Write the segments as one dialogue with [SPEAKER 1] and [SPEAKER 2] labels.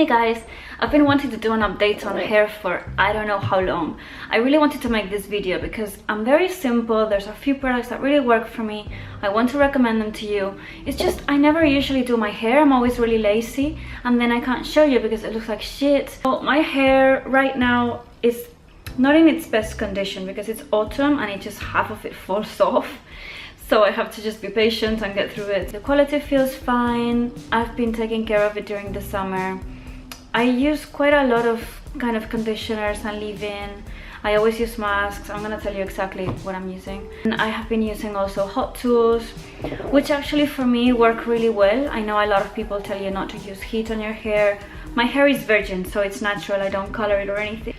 [SPEAKER 1] Hey guys, I've been wanting to do an update on hair for I don't know how long. I really wanted to make this video because I'm very simple. There's a few products that really work for me. I want to recommend them to you. It's just I never usually do my hair. I'm always really lazy and then I can't show you because it looks like shit. So my hair right now is not in its best condition because it's autumn and it just half of it falls off. So I have to just be patient and get through it. The quality feels fine. I've been taking care of it during the summer. I use quite a lot of kind of conditioners and leave-in. I always use masks. I'm gonna tell you exactly what I'm using. And I have been using also hot tools, which actually for me work really well. I know a lot of people tell you not to use heat on your hair. My hair is virgin, so it's natural. I don't color it or anything.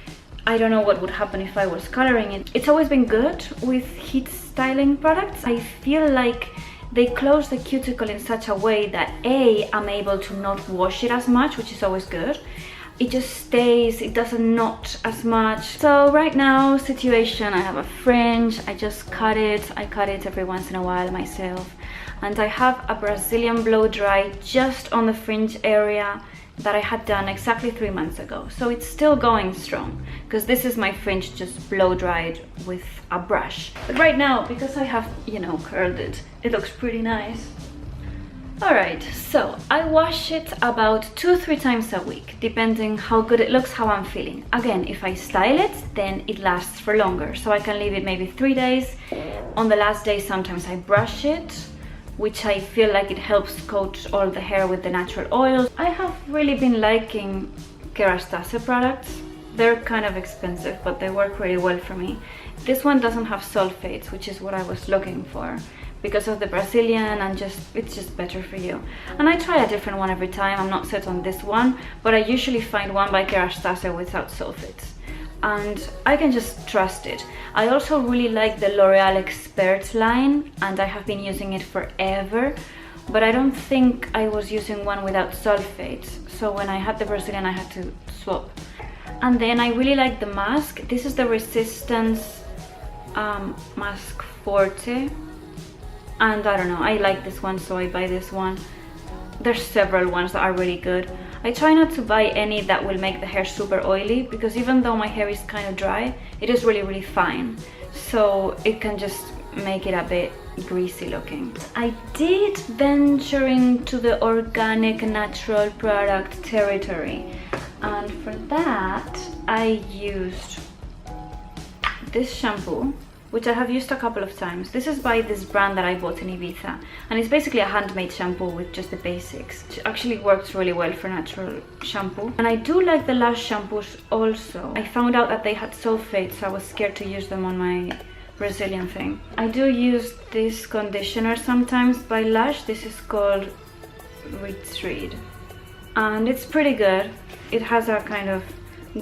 [SPEAKER 1] I don't know what would happen if I was coloring it. It's always been good with heat styling products. I feel like they close the cuticle in such a way that I'm able to not wash it as much, which is always good. It just stays, it doesn't knot as much. So right now, situation, I have a fringe, I just cut it. I cut it every once in a while myself. And I have a Brazilian blow dry just on the fringe area that I had done exactly 3 months ago. So it's still going strong because this is my fringe just blow dried with a brush. But right now, because I have, you know, curled it, it looks pretty nice. Alright, so I wash it about 2-3 times a week, depending how good it looks, how I'm feeling. Again, if I style it, then it lasts for longer. So I can leave it maybe 3 days. On the last day, sometimes I brush it, which I feel like it helps coat all the hair with the natural oils. I have really been liking Kerastarse products. They're kind of expensive, but they work really well for me. This one doesn't have sulfates, which is what I was looking for because of the Brazilian, and it's just better for you. And I try a different one every time. I'm not set on this one, but I usually find one by Kerastarse without sulfates. And I can just trust it. I also really like the L'Oreal Expert line and I have been using it forever, but I don't think I was using one without sulfates. So when I had the Brazilian, I had to swap. And then I really like the mask. This is the Resistance Mask Forte. And I don't know, I like this one, so I buy this one. There's several ones that are really good. I try not to buy any that will make the hair super oily because even though my hair is kind of dry, it is really, really fine. So it can just make it a bit greasy looking. I did venture into the organic natural product territory. And for that, I used this shampoo, which I have used a couple of times. This is by this brand that I bought in Ibiza, and it's basically a handmade shampoo with just the basics. It actually works really well for natural shampoo. And I do like the Lush shampoos also. I found out that they had sulfate, so I was scared to use them on my Brazilian thing. I do use this conditioner sometimes by Lush. This is called Retreat, and it's pretty good. It has a kind of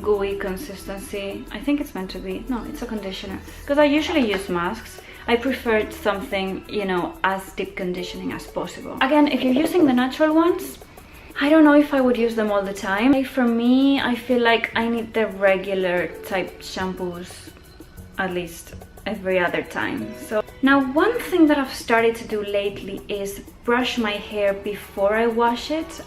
[SPEAKER 1] gooey consistency. I think it's meant to be. No, it's a conditioner. Because I usually use masks. I preferred something, you know, as deep conditioning as possible. Again, if you're using the natural ones, I don't know if I would use them all the time. Like for me, I feel like I need the regular type shampoos at least every other time. So now one thing that I've started to do lately is brush my hair before I wash it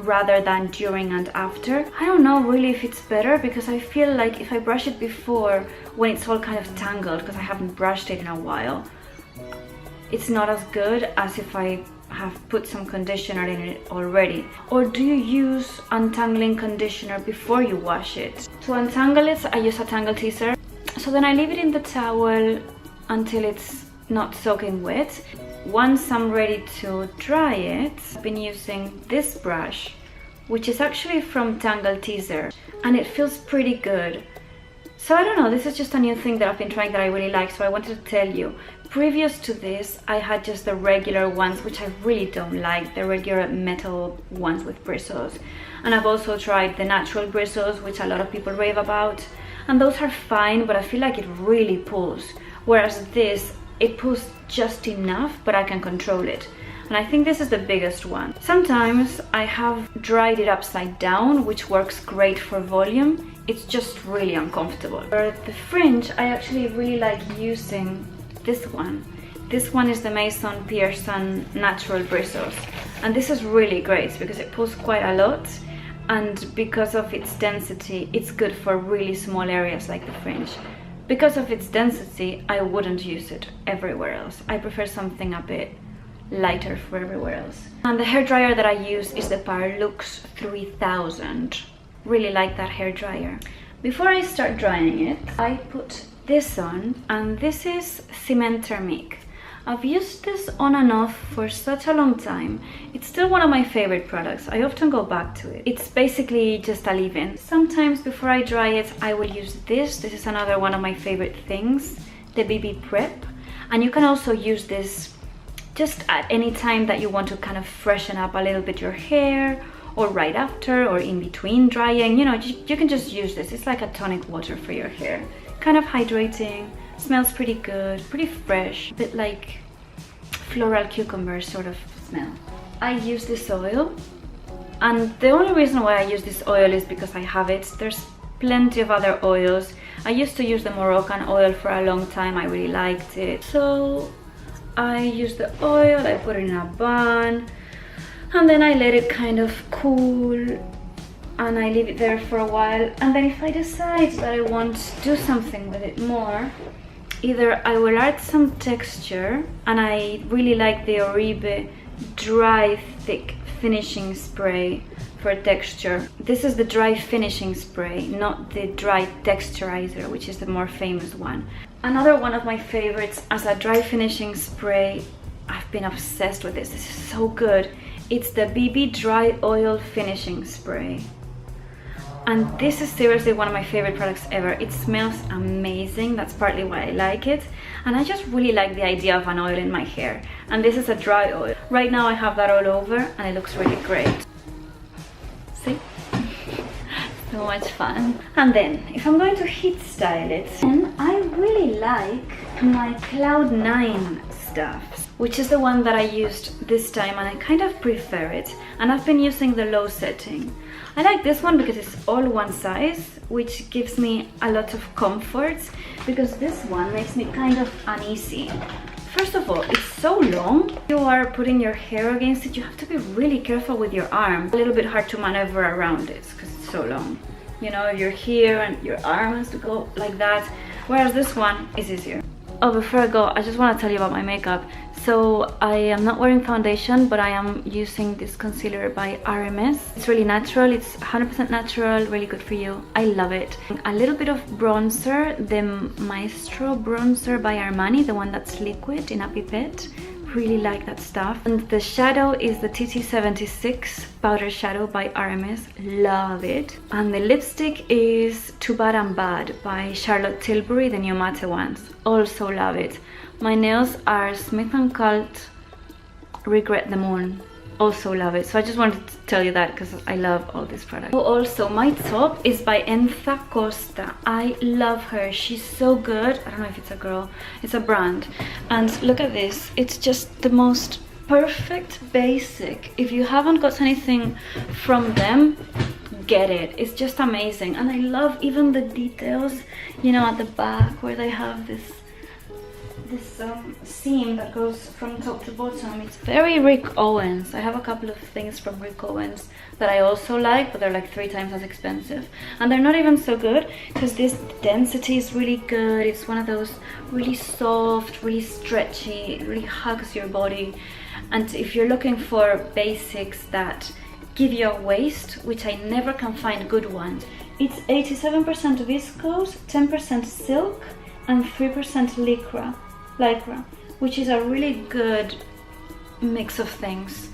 [SPEAKER 1] rather than during and after. I don't know really if it's better because I feel like if I brush it before, when it's all kind of tangled because I haven't brushed it in a while, it's not as good as if I have put some conditioner in it already. Or do you use untangling conditioner before you wash it? To untangle it, I use a Tangleteezer. So then I leave it in the towel until it's not soaking wet. Once I'm ready to dry it, I've been using this brush, which is actually from Tangleteezer, and it feels pretty good. So I don't know, this is just a new thing that I've been trying that I really like, so I wanted to tell you. Previous to this, I had just the regular ones, which I really don't like, the regular metal ones with bristles. And I've also tried the natural bristles, which a lot of people rave about, and those are fine, but I feel like it really pulls. Whereas this, it pulls just enough, but I can control it. And I think this is the biggest one. Sometimes I have dried it upside down, which works great for volume. It's just really uncomfortable. For the fringe, I actually really like using this one. This one is the Mason Pearson Natural Bristles. And this is really great because it pulls quite a lot. and because of its density, it's good for really small areas like the fringe. Because of its density, I wouldn't use it everywhere else. I prefer something a bit lighter for everywhere else. And the hairdryer that I use is the Parlux 3000. Really like that hairdryer. Before I start drying it, I put this on, and this is Ciment Thermique. I've used this on and off for such a long time. It's still one of my favorite products. I often go back to it. It's basically just a leave-in. Sometimes before I dry it, I will use this. This is another one of my favorite things, the BB Prep. And you can also use this just at any time that you want to kind of freshen up a little bit your hair, or right after, or in between drying. You know, you can just use this. It's like a tonic water for your hair. Kind of hydrating. Smells pretty good, pretty fresh, a bit like floral cucumber sort of smell. I use this oil, and the only reason why I use this oil is because I have it. There's plenty of other oils. I used to use the Moroccan oil for a long time. I really liked it. So I use the oil, I put it in a bun, and then I let it kind of cool, and I leave it there for a while. And then if I decide that I want to do something with it more, either I will add some texture, and I really like the Oribe Dry Thick Finishing Spray for texture. This is the dry finishing spray, not the dry texturizer, which is the more famous one. Another one of my favorites as a dry finishing spray, I've been obsessed with this. This is so good. It's the BB DryOil Finishing Spray. And this is seriously one of my favorite products ever. It smells amazing. That's partly why I like it. And I just really like the idea of an oil in my hair. And this is a dry oil. Right now I have that all over, and it looks really great. See? So much fun. And then, if I'm going to heat style it, then I really like my Cloud9 stuff, which is the one that I used this time, and I kind of prefer it. And I've been using the low setting. I like this one because it's all one size, which gives me a lot of comfort, because this one makes me kind of uneasy. First of all, it's so long. You are putting your hair against it. You have to be really careful with your arm. A little bit hard to maneuver around it because it's so long. You know, you're here and your arm has to go like that, whereas this one is easier. Oh, before I go, I just want to tell you about my makeup. So I am not wearing foundation, but I am using this concealer by RMS. It's really natural. It's 100% natural, really good for you. I love it. A little bit of bronzer, the Maestro bronzer by Armani, the one that's liquid in a pipette. Really like that stuff. And the shadow is the TT76 powder shadow by RMS. Love it. And the lipstick is Too Bad and Bad by Charlotte Tilbury, the new matte ones. Also love it. My nails are Smith & Cult Regret the Moon. Also love it. So I just wanted to tell you that because I love all these products. Oh, also my top is by Enza Costa. I love her. She's so good. I don't know if it's a girl. It's a brand. And look at this. It's just the most perfect basic. If you haven't got anything from them, get it. It's just amazing. And I love even the details, you know, at the back where they have this seam that goes from top to bottom. It's very Rick Owens. I have a couple of things from Rick Owens that I also like, but they're like 3 times as expensive, and they're not even so good because this density is really good. It's one of those really soft, really stretchy, it really hugs your body. And if you're looking for basics that give you a waist, which I never can find good ones, it's 87% viscose, 10% silk, and 3% lycra, which is a really good mix of things.